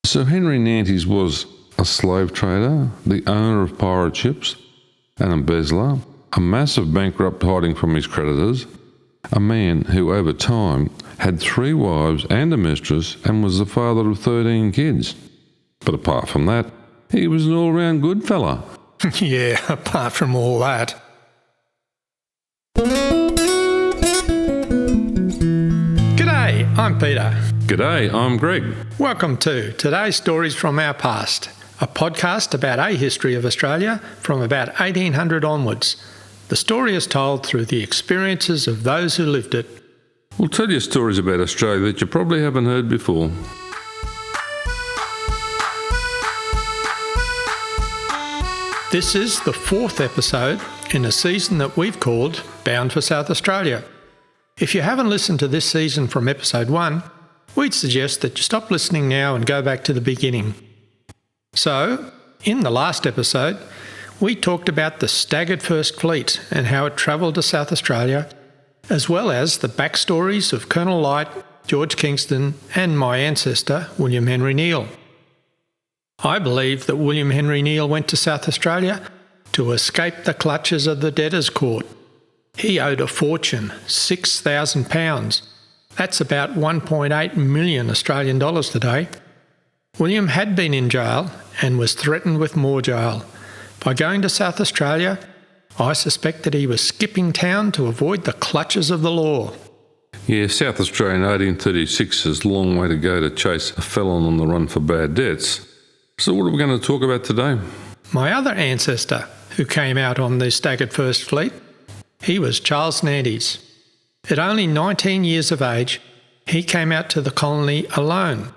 So Henry Nantes was a slave trader, the owner of pirate ships, an embezzler, a massive bankrupt hiding from his creditors, a man who over time had 3 wives and a mistress and was the father of 13 kids. But apart from that, he was an all-round good fella. Yeah, apart from all that. G'day, I'm Peter. G'day, I'm Greg. Welcome to Today's Stories from Our Past, a podcast about a history of Australia from about 1800 onwards. The story is told through the experiences of those who lived it. We'll tell you stories about Australia that you probably haven't heard before. This is the 4th episode in a season that we've called Bound for South Australia. If you haven't listened to this season from episode 1, we'd suggest that you stop listening now and go back to the beginning. So, in the last episode, we talked about the staggered First Fleet and how it travelled to South Australia, as well as the backstories of Colonel Light, George Kingston, and my ancestor, William Henry Neale. I believe that William Henry Neale went to South Australia to escape the clutches of the debtors' court. He owed a fortune, £6,000. That's about 1.8 million Australian dollars today. William had been in jail and was threatened with more jail. By going to South Australia, I suspect that he was skipping town to avoid the clutches of the law. Yeah, South Australia in 1836 is a long way to go to chase a felon on the run for bad debts. So what are we going to talk about today? My other ancestor who came out on the staggered First Fleet, he was Charles Nantes. At only 19 years of age, he came out to the colony alone.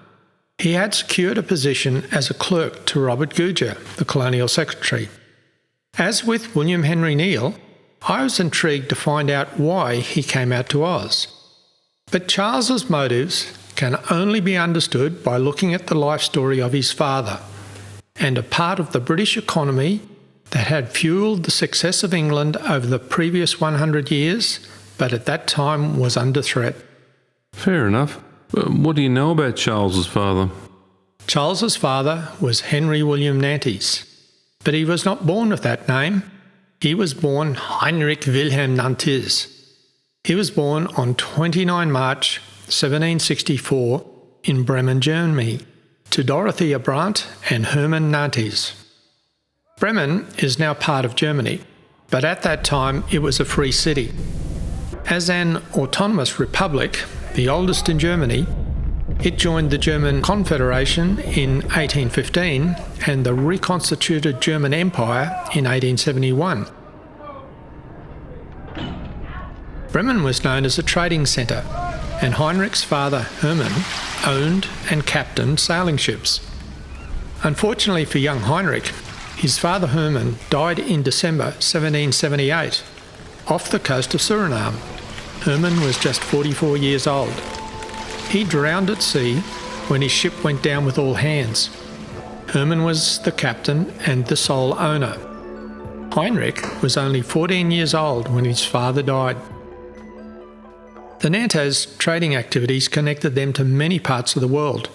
He had secured a position as a clerk to Robert Gouger, the colonial secretary. As with William Henry Neale, I was intrigued to find out why he came out to Oz. But Charles's motives can only be understood by looking at the life story of his father, and a part of the British economy that had fuelled the success of England over the previous 100 years, but at that time was under threat. Fair enough. What do you know about Charles's father? Charles's father was Henry Wilhelm Nantez, but he was not born with that name. He was born Heinrich Wilhelm Nantez. He was born on 29 March 1764 in Bremen, Germany, to Dorothea Brandt and Hermann Nantes. Bremen is now part of Germany, but at that time it was a free city. As an autonomous republic, the oldest in Germany, it joined the German Confederation in 1815 and the reconstituted German Empire in 1871. Bremen was known as a trading centre, and Heinrich's father, Hermann, owned and captained sailing ships. Unfortunately for young Heinrich, his father Hermann died in December 1778 off the coast of Suriname. Hermann was just 44 years old. He drowned at sea when his ship went down with all hands. Hermann was the captain and the sole owner. Heinrich was only 14 years old when his father died. The Nantes trading activities connected them to many parts of the world,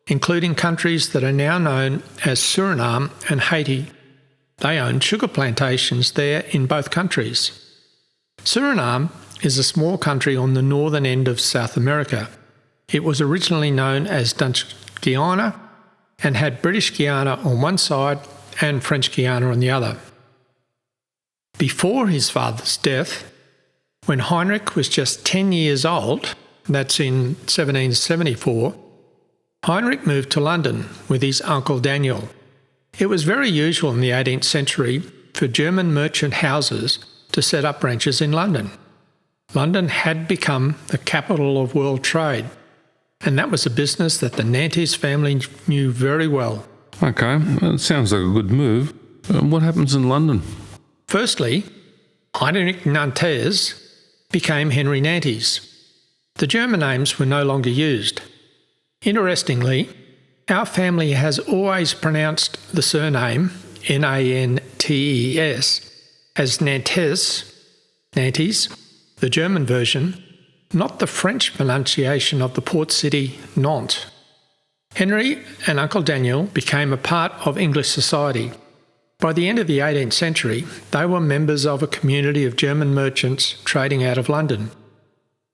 including countries that are now known as Suriname and Haiti. They owned sugar plantations there in both countries. Suriname is a small country on the northern end of South America. It was originally known as Dutch Guiana and had British Guiana on one side and French Guiana on the other. Before his father's death, when Heinrich was just 10 years old, that's in 1774, Heinrich moved to London with his uncle Daniel. It was very usual in the 18th century for German merchant houses to set up branches in London. London had become the capital of world trade, and that was a business that the Nantes family knew very well. Okay, that sounds like a good move. What happens in London? Firstly, Heinrich Nantes became Henry Nantes. The German names were no longer used. Interestingly, our family has always pronounced the surname Nantes as Nantes, the German version, not the French pronunciation of the port city Nantes. Henry and Uncle Daniel became a part of English society. By the end of the 18th century, they were members of a community of German merchants trading out of London.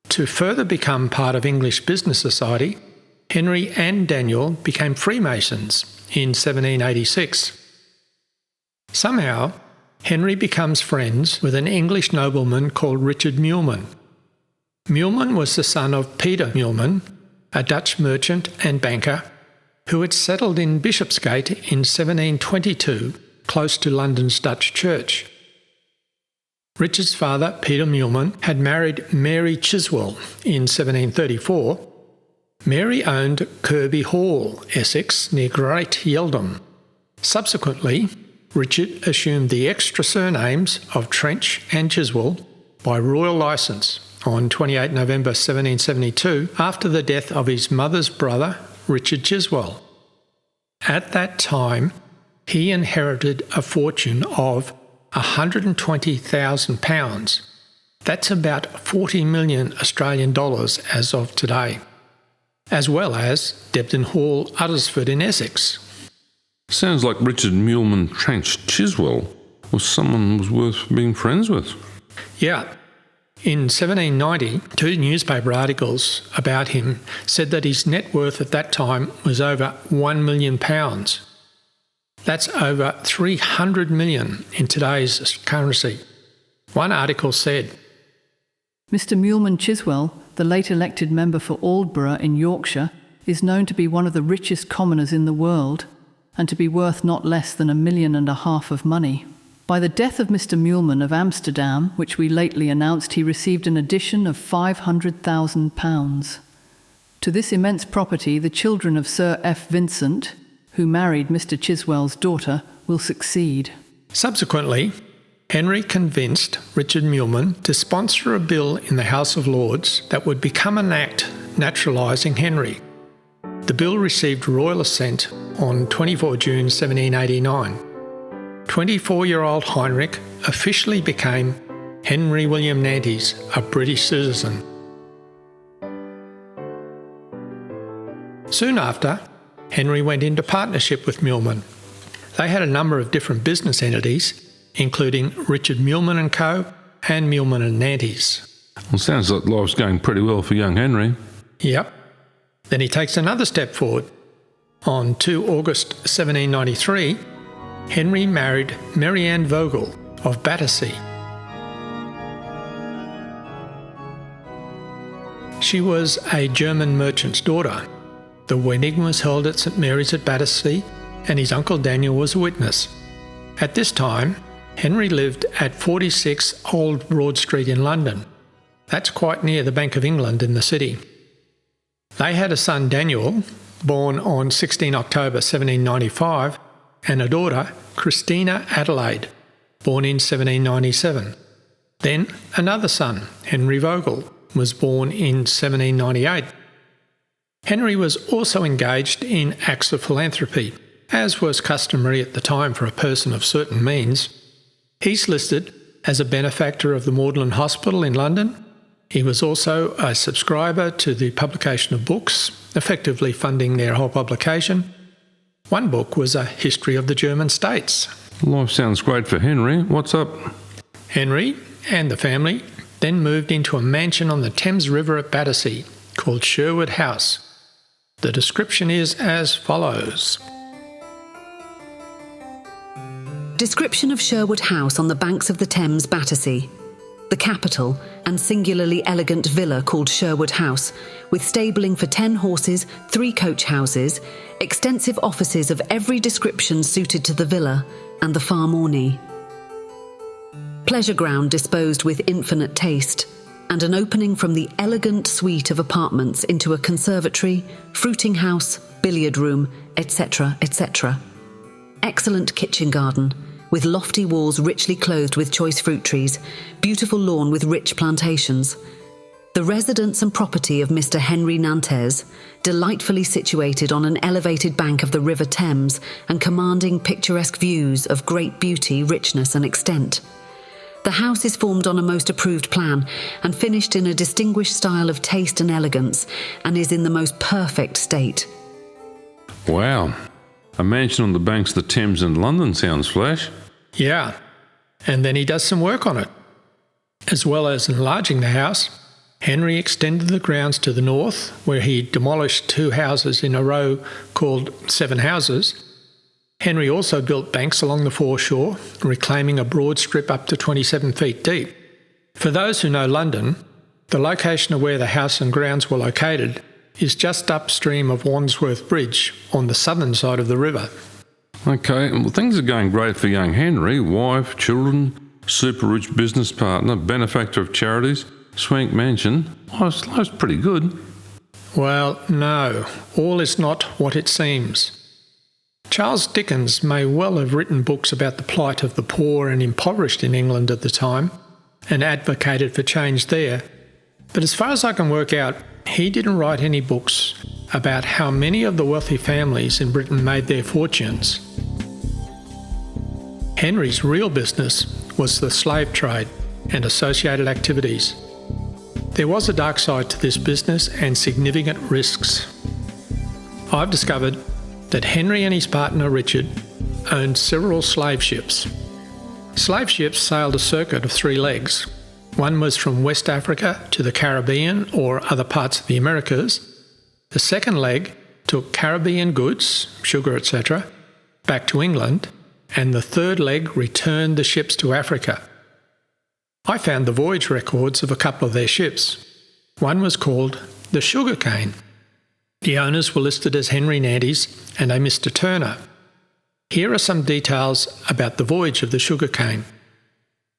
To further become part of English business society, Henry and Daniel became Freemasons in 1786. Somehow, Henry becomes friends with an English nobleman called Richard Muilman. Muilman was the son of Peter Muilman, a Dutch merchant and banker who had settled in Bishopsgate in 1722, close to London's Dutch Church. Richard's father, Peter Muilman, had married Mary Chiswell in 1734. Mary owned Kirby Hall, Essex, near Great Yeldham. Subsequently, Richard assumed the extra surnames of Trench and Chiswell by royal licence on 28 November 1772 after the death of his mother's brother, Richard Chiswell. At that time, he inherited a fortune of £120,000. That's about 40 million Australian dollars as of today, as well as Debden Hall, Uddersford in Essex. Sounds like Richard Muilman Trench Chiswell was someone who was worth being friends with. Yeah. In 1790, two newspaper articles about him said that his net worth at that time was over £1 million. That's over 300 million in today's currency. One article said, Mr. Muilman Chiswell, the late elected member for Aldborough in Yorkshire, is known to be one of the richest commoners in the world and to be worth not less than £1.5 million of money. By the death of Mr. Muilman of Amsterdam, which we lately announced, he received an addition of £500,000. To this immense property, the children of Sir F. Vincent, who married Mr. Chiswell's daughter, will succeed. Subsequently, Henry convinced Richard Muilman to sponsor a bill in the House of Lords that would become an act naturalising Henry. The bill received royal assent on 24 June 1789. 24-year-old Heinrich officially became Henry Wilhelm Nantez, a British citizen. Soon after, Henry went into partnership with Muilman. They had a number of different business entities, including Richard Muilman & Co. and Muilman & Nantes. Well, sounds like life's going pretty well for young Henry. Yep. Then he takes another step forward. On 2 August 1793, Henry married Mary Ann Vogel of Battersea. She was a German merchant's daughter. The wedding was held at St Mary's at Battersea, and his uncle Daniel was a witness. At this time, Henry lived at 46 Old Broad Street in London. That's quite near the Bank of England in the city. They had a son, Daniel, born on 16 October 1795, and a daughter, Christina Adelaide, born in 1797. Then another son, Henry Vogel, was born in 1798. Henry was also engaged in acts of philanthropy, as was customary at the time for a person of certain means. He's listed as a benefactor of the Magdalen Hospital in London. He was also a subscriber to the publication of books, effectively funding their whole publication. One book was a history of the German states. Life sounds great for Henry. What's up? Henry and the family then moved into a mansion on the Thames River at Battersea called Sherwood House. The description is as follows. Description of Sherwood House on the banks of the Thames, Battersea. The capital and singularly elegant villa called Sherwood House, with stabling for 10 horses, 3 coach houses, extensive offices of every description suited to the villa, and the farm orney. Pleasure ground disposed with infinite taste, and an opening from the elegant suite of apartments into a conservatory, fruiting house, billiard room, etc., etc. Excellent kitchen garden, with lofty walls richly clothed with choice fruit trees, beautiful lawn with rich plantations. The residence and property of Mr. Henry Nantes, delightfully situated on an elevated bank of the River Thames and commanding picturesque views of great beauty, richness and extent. The house is formed on a most approved plan and finished in a distinguished style of taste and elegance, and is in the most perfect state. Wow. A mansion on the banks of the Thames in London sounds flash. Yeah, and then he does some work on it. As well as enlarging the house, Henry extended the grounds to the north, where he demolished 2 houses in a row called 7 Houses. Henry also built banks along the foreshore, reclaiming a broad strip up to 27 feet deep. For those who know London, the location of where the house and grounds were located is just upstream of Wandsworth Bridge on the southern side of the river. Okay, well, things are going great for young Henry. Wife, children, super rich business partner, benefactor of charities, swank mansion. Life's pretty good. Well, no, all is not what it seems. Charles Dickens may well have written books about the plight of the poor and impoverished in England at the time and advocated for change there, but as far as I can work out, he didn't write any books about how many of the wealthy families in Britain made their fortunes. Henry's real business was the slave trade and associated activities. There was a dark side to this business and significant risks. I've discovered that Henry and his partner Richard owned several slave ships. Slave ships sailed a circuit of 3 legs. One was from West Africa to the Caribbean or other parts of the Americas. The second leg took Caribbean goods, sugar, etc., back to England, and the third leg returned the ships to Africa. I found the voyage records of a couple of their ships. One was called the Sugar Cane. The owners were listed as Henry Nantes and a Mr. Turner. Here are some details about the voyage of the Sugar Cane.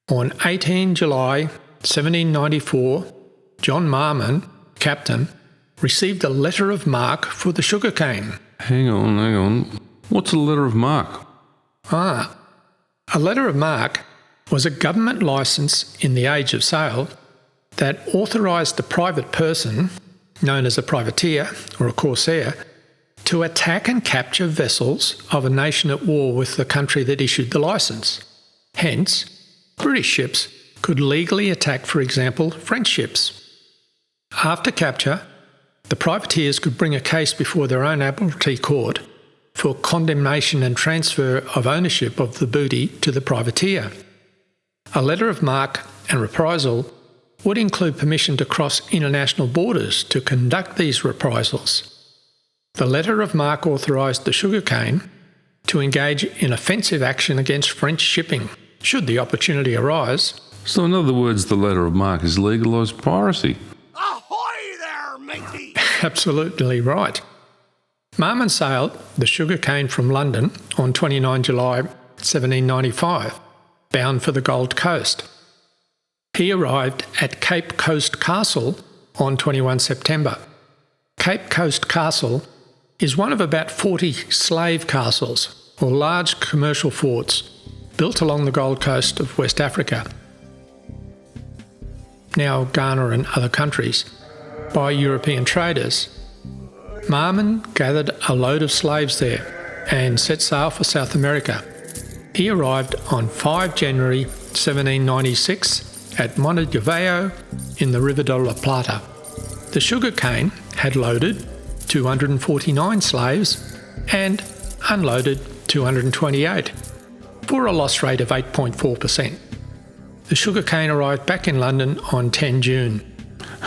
On 18 July 1794, John Muilman, captain, received a letter of marque for the Sugar Cane. Hang on. What's a letter of marque? A letter of marque was a government licence in the age of sail that authorised a private person, known as a privateer or a corsair, to attack and capture vessels of a nation at war with the country that issued the licence. Hence, British ships could legally attack, for example, French ships. After capture, the privateers could bring a case before their own Admiralty court for condemnation and transfer of ownership of the booty to the privateer. A letter of marque and reprisal would include permission to cross international borders to conduct these reprisals. The letter of marque authorised the Sugar Cane to engage in offensive action against French shipping, should the opportunity arise. So in other words, the letter of marque is legalised piracy. Ahoy there, matey! Absolutely right. Muilman sailed the Sugar Cane from London on 29 July 1795, bound for the Gold Coast. He arrived at Cape Coast Castle on 21 September. Cape Coast Castle is one of about 40 slave castles, or large commercial forts, built along the Gold Coast of West Africa, now Ghana and other countries, by European traders. Muilman gathered a load of slaves there and set sail for South America. He arrived on 5 January 1796 at Montevideo in the River de la Plata. The Sugar Cane had loaded 249 slaves and unloaded 228, for a loss rate of 8.4%. The Sugar Cane arrived back in London on 10 June.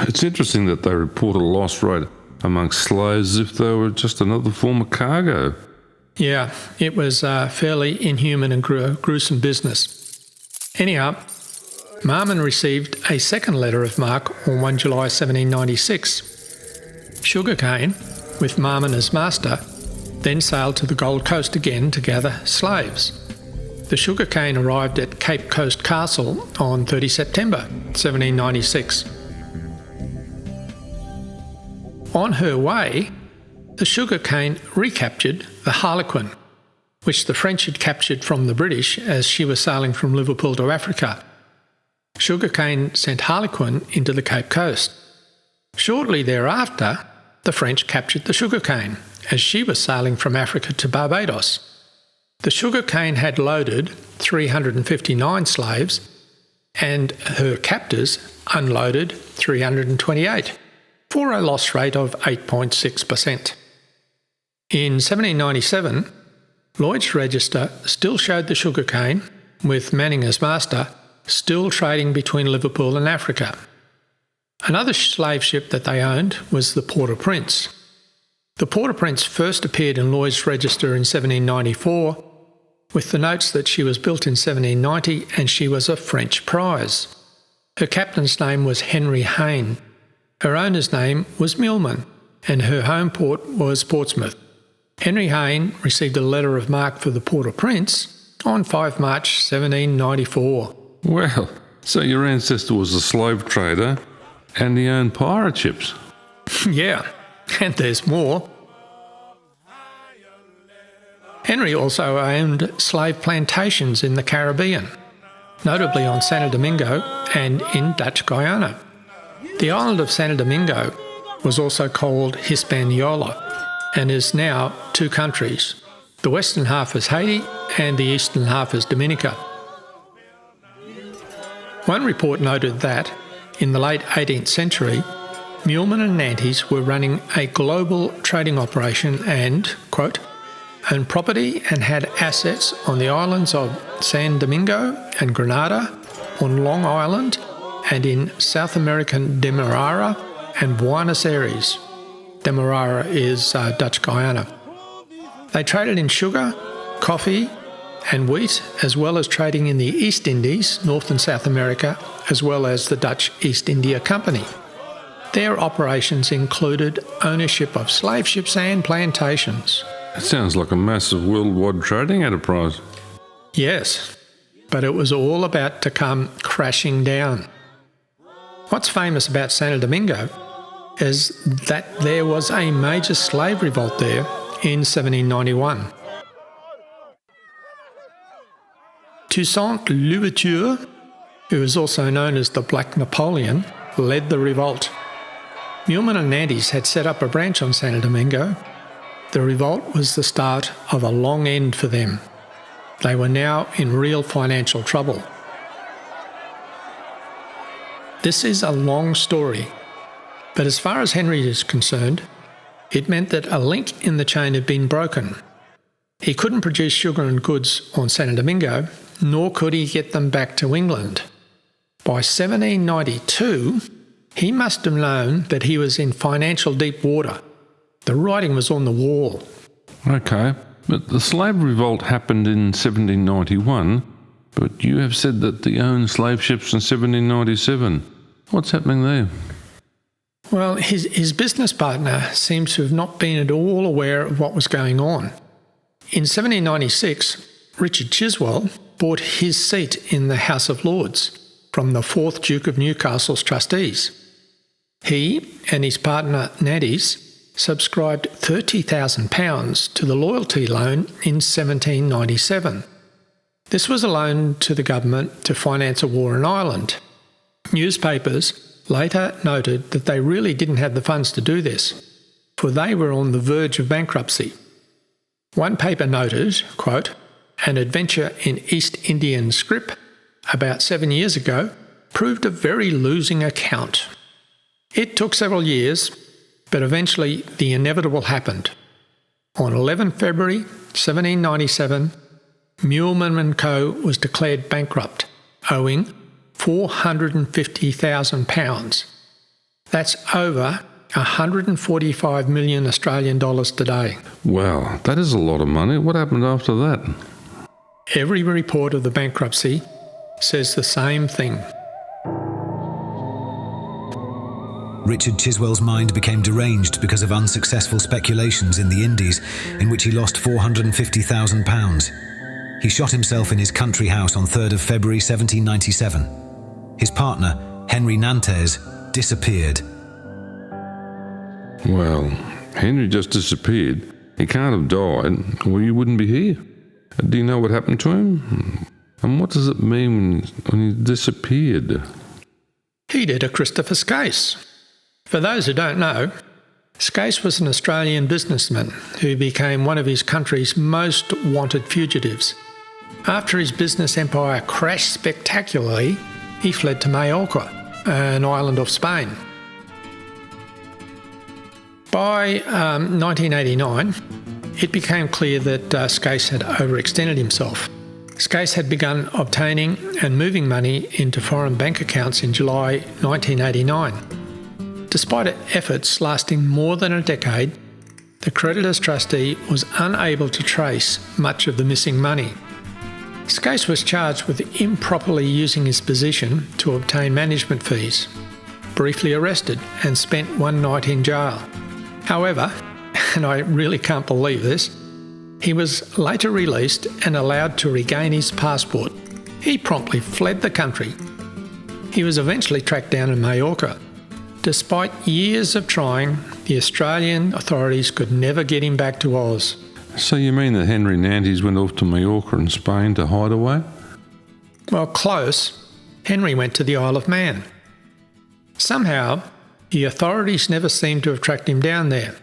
It's interesting that they report a loss rate amongst slaves as if they were just another form of cargo. Yeah, it was fairly inhuman and gruesome business. Anyhow, Muilman received a second letter of marque on 1 July 1796. Sugar Cane, with Muilman as master, then sailed to the Gold Coast again to gather slaves. The Sugar Cane arrived at Cape Coast Castle on 30 September 1796. On her way, the Sugar Cane recaptured the Harlequin, which the French had captured from the British as she was sailing from Liverpool to Africa. Sugar Cane sent Harlequin into the Cape Coast. Shortly thereafter, the French captured the Sugar Cane as she was sailing from Africa to Barbados. The Sugar Cane had loaded 359 slaves and her captors unloaded 328, for a loss rate of 8.6%. In 1797, Lloyd's Register still showed the sugarcane, with Manning as master, still trading between Liverpool and Africa. Another slave ship that they owned was the Port-au-Prince. The Port-au-Prince first appeared in Lloyd's Register in 1794, with the notes that she was built in 1790 and she was a French prize. Her captain's name was Henry Hayne. Her owner's name was Muilman, and her home port was Portsmouth. Henry Hayne received a letter of marque for the Port-au-Prince on 5 March 1794. Well, so your ancestor was a slave trader and he owned pirate ships. Yeah, and there's more. Henry also owned slave plantations in the Caribbean, notably on Santo Domingo and in Dutch Guyana. The island of Santo Domingo was also called Hispaniola and is now 2 countries. The western half is Haiti and the eastern half is Dominica. One report noted that, in the late 18th century, Muilman and Nantes were running a global trading operation and, quote, owned property and had assets on the islands of San Domingo and Grenada, on Long Island, and in South American Demerara and Buenos Aires. Demerara is Dutch Guyana. They traded in sugar, coffee, and wheat, as well as trading in the East Indies, North and South America, as well as the Dutch East India Company. Their operations included ownership of slave ships and plantations. It sounds like a massive worldwide trading enterprise. Yes, but it was all about to come crashing down. What's famous about Santo Domingo is that there was a major slave revolt there in 1791. Toussaint Louverture, who is also known as the Black Napoleon, led the revolt. Muilman and Nantes had set up a branch on Santo Domingo. The revolt was the start of a long end for them. They were now in real financial trouble. This is a long story, but as far as Henry is concerned, it meant that a link in the chain had been broken. He couldn't produce sugar and goods on Santo Domingo, nor could he get them back to England. By 1792, he must have known that he was in financial deep water. The writing was on the wall. Okay, but the slave revolt happened in 1791, but you have said that they owned slave ships in 1797. What's happening there? Well, his business partner seems to have not been at all aware of what was going on. In 1796, Richard Chiswell bought his seat in the House of Lords from the 4th Duke of Newcastle's trustees. He and his partner Nantes subscribed £30,000 to the loyalty loan in 1797. This was a loan to the government to finance a war in Ireland. Newspapers later noted that they really didn't have the funds to do this, for they were on the verge of bankruptcy. One paper noted, quote, an adventure in East Indian scrip about 7 years ago proved a very losing account. It took several years, but eventually the inevitable happened. On 11 February 1797, Muilman & Co. was declared bankrupt, owing £450,000. That's over 145 million Australian dollars today. Wow, that is a lot of money. What happened after that? Every report of the bankruptcy says the same thing. Richard Chiswell's mind became deranged because of unsuccessful speculations in the Indies, in which he lost £450,000. He shot himself in his country house on 3rd of February 1797. His partner, Henry Nantes, disappeared. Well, Henry just disappeared. He can't have died, or you wouldn't be here. Do you know what happened to him? And what does it mean when he disappeared? He did a Christopher Skase. For those who don't know, Skase was an Australian businessman who became one of his country's most wanted fugitives. After his business empire crashed spectacularly, he fled to Majorca, an island off Spain. By 1989, it became clear that Skase had overextended himself. Skase had begun obtaining and moving money into foreign bank accounts in July 1989. Despite efforts lasting more than a decade, the creditor's trustee was unable to trace much of the missing money. Skase was charged with improperly using his position to obtain management fees, briefly arrested and spent one night in jail. However, and I really can't believe this, he was later released and allowed to regain his passport. He promptly fled the country. He was eventually tracked down in Majorca. Despite years of trying, the Australian authorities could never get him back to Oz. So you mean that Henry Nantes went off to Majorca in Spain to hide away? Well, close. Henry went to the Isle of Man. Somehow, the authorities never seemed to have tracked him down there.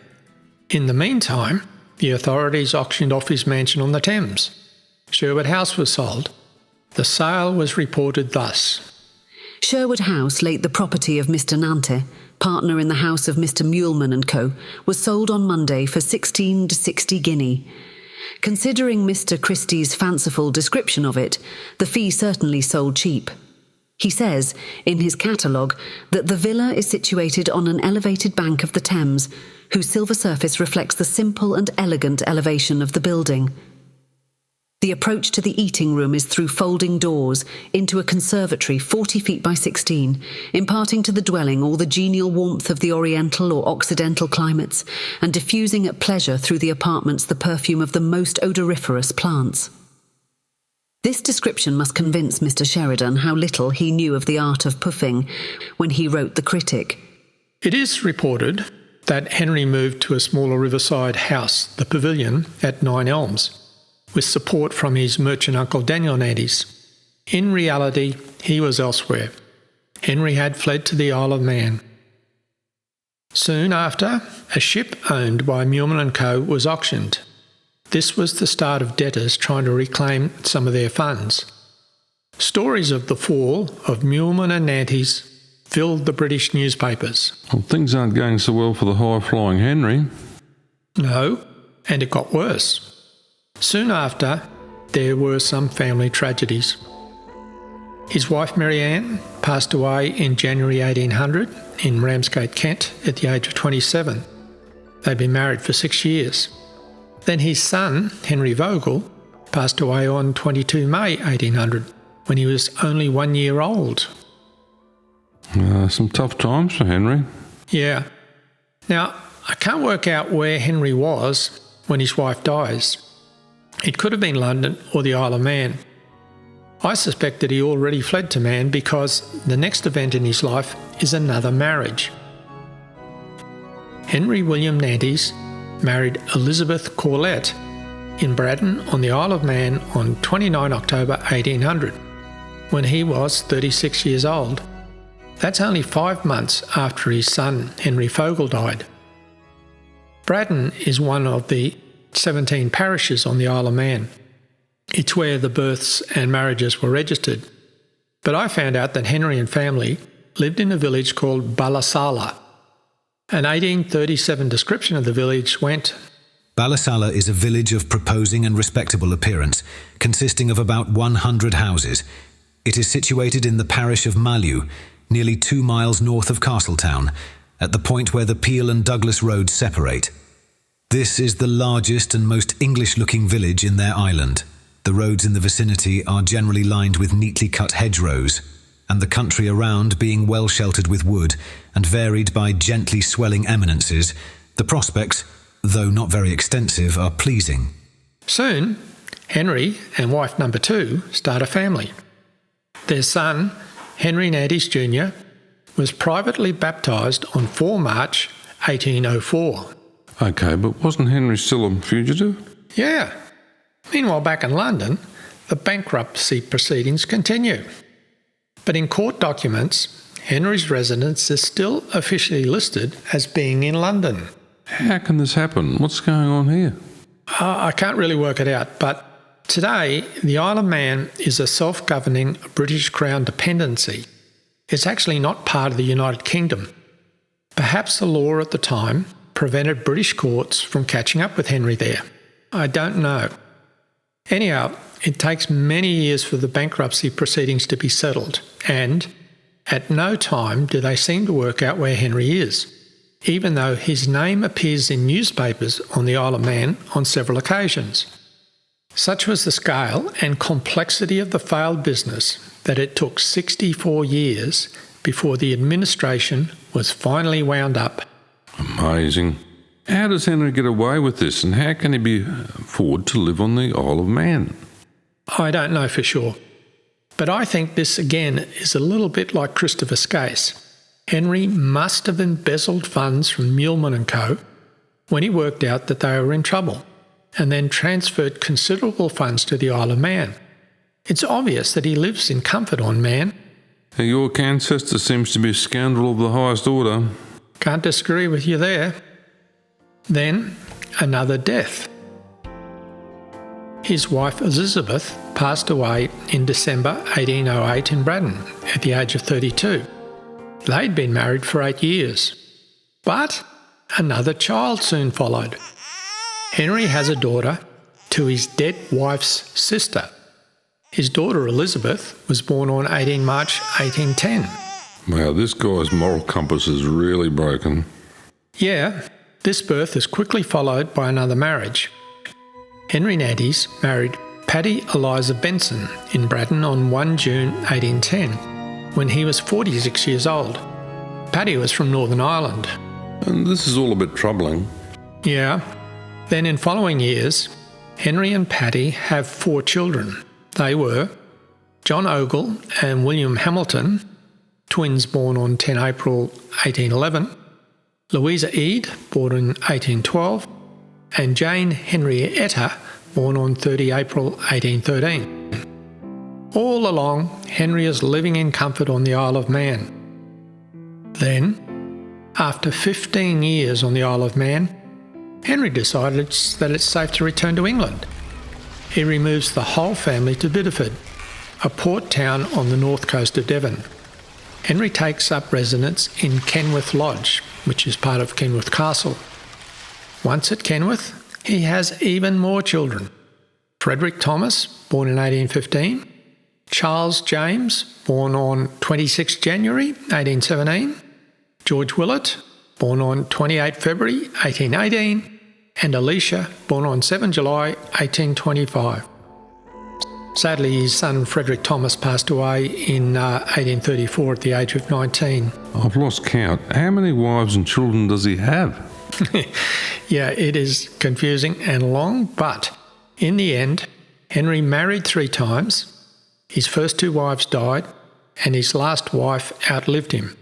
In the meantime, the authorities auctioned off his mansion on the Thames. Sherwood House was sold. The sale was reported thus. Sherwood House, late the property of Mr. Nantes, partner in the house of Mr. Muilman and Co., was sold on Monday for 16 to 60 guinea. Considering Mr. Christie's fanciful description of it, the fee certainly sold cheap. He says, in his catalogue, that the villa is situated on an elevated bank of the Thames, whose silver surface reflects the simple and elegant elevation of the building. The approach to the eating room is through folding doors into a conservatory 40 feet by 16, imparting to the dwelling all the genial warmth of the Oriental or Occidental climates, and diffusing at pleasure through the apartments the perfume of the most odoriferous plants. This description must convince Mr. Sheridan how little he knew of the art of puffing when he wrote The Critic. It is reported that Henry moved to a smaller riverside house, the Pavilion, at Nine Elms, with support from his merchant uncle Daniel Nantes. In reality, he was elsewhere. Henry had fled to the Isle of Man. Soon after, a ship owned by Muilman & Co. was auctioned. This was the start of debtors trying to reclaim some of their funds. Stories of the fall of Muilman and Nantes filled the British newspapers. Well, things aren't going so well for the high-flying Henry. No, and it got worse. Soon after, there were some family tragedies. His wife Mary Ann passed away in January 1800 in Ramsgate, Kent, at the age of 27. They'd been married for 6 years. Then his son, Henry Vogel, passed away on 22 May 1800 when he was only 1 year old. Some tough times for Henry. Yeah. Now, I can't work out where Henry was when his wife dies. It could have been London or the Isle of Man. I suspect that he already fled to Man because the next event in his life is another marriage. Henry Wilhelm Nantez married Elizabeth Corlett in Braddon on the Isle of Man on 29 October 1800, when he was 36 years old. That's only 5 months after his son Henry Vogel died. Braddon is one of the 17 parishes on the Isle of Man. It's where the births and marriages were registered. But I found out that Henry and family lived in a village called Ballasala. An 1837 description of the village went, Ballasala is a village of proposing and respectable appearance, consisting of about 100 houses. It is situated in the parish of Mallew, nearly 2 miles north of Castletown, at the point where the Peel and Douglas roads separate. This is the largest and most English-looking village in their island. The roads in the vicinity are generally lined with neatly cut hedgerows, and the country around being well sheltered with wood and varied by gently swelling eminences, the prospects, though not very extensive, are pleasing. Soon, Henry and wife number 2 start a family. Their son, Henry Nantes Jr., was privately baptised on 4 March 1804. Okay, but wasn't Henry still a fugitive? Yeah. Meanwhile, back in London, the bankruptcy proceedings continue. But in court documents, Henry's residence is still officially listed as being in London. How can this happen? What's going on here? I can't really work it out, but today the Isle of Man is a self-governing British Crown dependency. It's actually not part of the United Kingdom. Perhaps the law at the time prevented British courts from catching up with Henry there. I don't know. Anyhow, it takes many years for the bankruptcy proceedings to be settled, and at no time do they seem to work out where Henry is, even though his name appears in newspapers on the Isle of Man on several occasions. Such was the scale and complexity of the failed business that it took 64 years before the administration was finally wound up. Amazing. How does Henry get away with this, and how can he be afford to live on the Isle of Man? I don't know for sure, but I think this again is a little bit like Christopher's case. Henry must have embezzled funds from Muilman & Co. when he worked out that they were in trouble, and then transferred considerable funds to the Isle of Man. It's obvious that he lives in comfort on Man. The York ancestor seems to be a scoundrel of the highest order. Can't disagree with you there. Then, another death. His wife Elizabeth passed away in December 1808 in Bremen at the age of 32. They'd been married for 8 years. But another child soon followed. Henry has a daughter to his dead wife's sister. His daughter Elizabeth was born on 18 March 1810. Wow, this guy's moral compass is really broken. Yeah, this birth is quickly followed by another marriage. Henry Nantes married Paddy Eliza Benson in Breton on 1 June 1810, when he was 46 years old. Paddy was from Northern Ireland. And this is all a bit troubling. Yeah. Then in following years, Henry and Paddy have 4 children. They were John Ogle and William Hamilton, twins born on 10 April 1811, Louisa Ede, born in 1812, and Jane Henrietta, born on 30 April 1813. All along, Henry is living in comfort on the Isle of Man. Then, after 15 years on the Isle of Man, Henry decided that it's safe to return to England. He removes the whole family to Bideford, a port town on the north coast of Devon. Henry takes up residence in Kenwith Lodge, which is part of Kenwith Castle. Once at Kenwith, he has even more children. Frederick Thomas, born in 1815, Charles James, born on 26 January 1817, George Willett, born on 28 February 1818, and Alicia, born on 7 July 1825. Sadly, his son Frederick Thomas passed away in 1834 at the age of 19. I've lost count. How many wives and children does he have? Yeah, it is confusing and long, but in the end, Henry married 3 times. His first 2 wives died, and his last wife outlived him.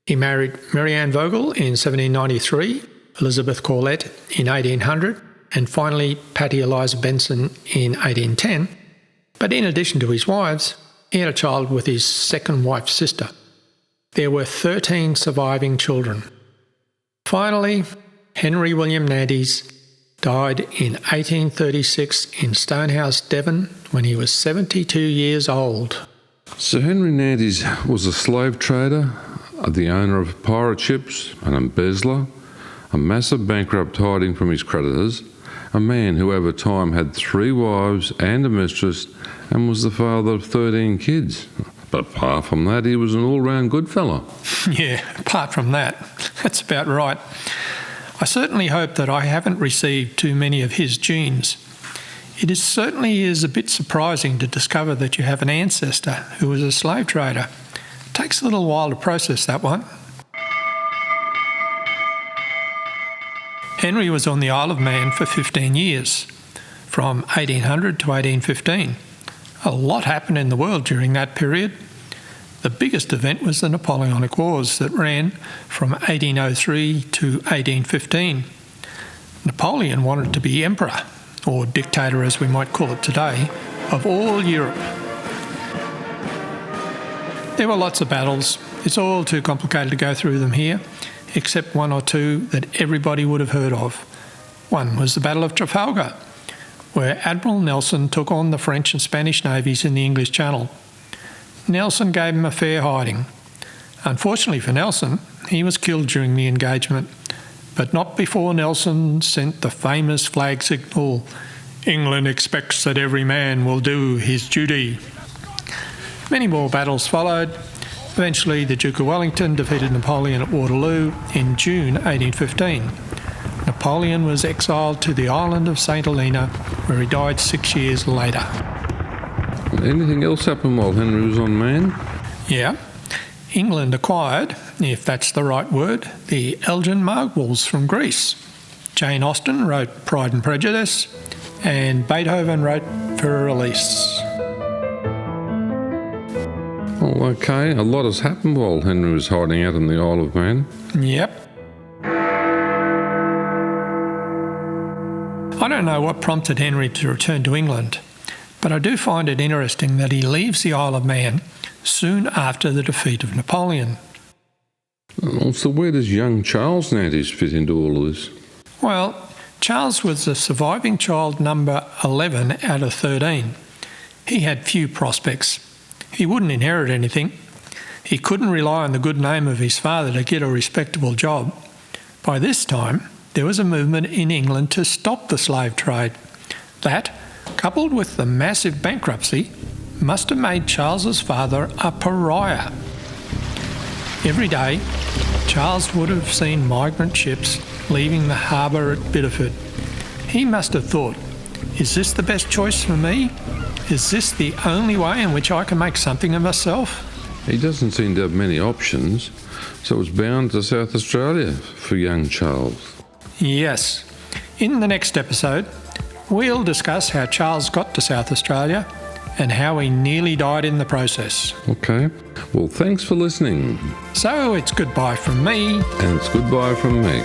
He married Mary Ann Vogel in 1793, Elizabeth Corlett in 1800, and finally Paddy Eliza Benson in 1810. But in addition to his wives, he had a child with his second wife's sister. There were 13 surviving children. Finally, Henry Wilhelm Nantez died in 1836 in Stonehouse, Devon, when he was 72 years old. So Henry Nantes was a slave trader, the owner of pirate ships, an embezzler, a massive bankrupt hiding from his creditors, a man who over time had 3 wives and a mistress and was the father of 13 kids. But apart from that, he was an all-round good fella. Yeah, apart from that, that's about right. I certainly hope that I haven't received too many of his genes. It certainly is a bit surprising to discover that you have an ancestor who was a slave trader. It takes a little while to process that one. Henry was on the Isle of Man for 15 years, from 1800 to 1815. A lot happened in the world during that period. The biggest event was the Napoleonic Wars that ran from 1803 to 1815. Napoleon wanted to be emperor, or dictator as we might call it today, of all Europe. There were lots of battles. It's all too complicated to go through them here, except 1 or 2 that everybody would have heard of. One was the Battle of Trafalgar, where Admiral Nelson took on the French and Spanish navies in the English Channel. Nelson gave him a fair hiding. Unfortunately for Nelson, he was killed during the engagement, but not before Nelson sent the famous flag signal, "England expects that every man will do his duty." Many more battles followed. Eventually, the Duke of Wellington defeated Napoleon at Waterloo in June 1815. Napoleon was exiled to the island of St Helena, where he died 6 years later. Anything else happened while Henry was on man? Yeah. England acquired, if that's the right word, the Elgin Marbles from Greece. Jane Austen wrote Pride and Prejudice, and Beethoven wrote Fur-Elise. Oh, okay. A lot has happened while Henry was hiding out in the Isle of Man. Yep. I don't know what prompted Henry to return to England, but I do find it interesting that he leaves the Isle of Man soon after the defeat of Napoleon. So where does young Charles Nantes fit into all of this? Well, Charles was the surviving child number 11 out of 13. He had few prospects. He wouldn't inherit anything. He couldn't rely on the good name of his father to get a respectable job. By this time, there was a movement in England to stop the slave trade. That, coupled with the massive bankruptcy, must have made Charles's father a pariah. Every day, Charles would have seen migrant ships leaving the harbour at Bideford. He must have thought, is this the best choice for me? Is this the only way in which I can make something of myself? He doesn't seem to have many options, so it's bound to South Australia for young Charles. Yes. In the next episode, we'll discuss how Charles got to South Australia and how he nearly died in the process. Okay. Well, thanks for listening. So it's goodbye from me. And it's goodbye from me.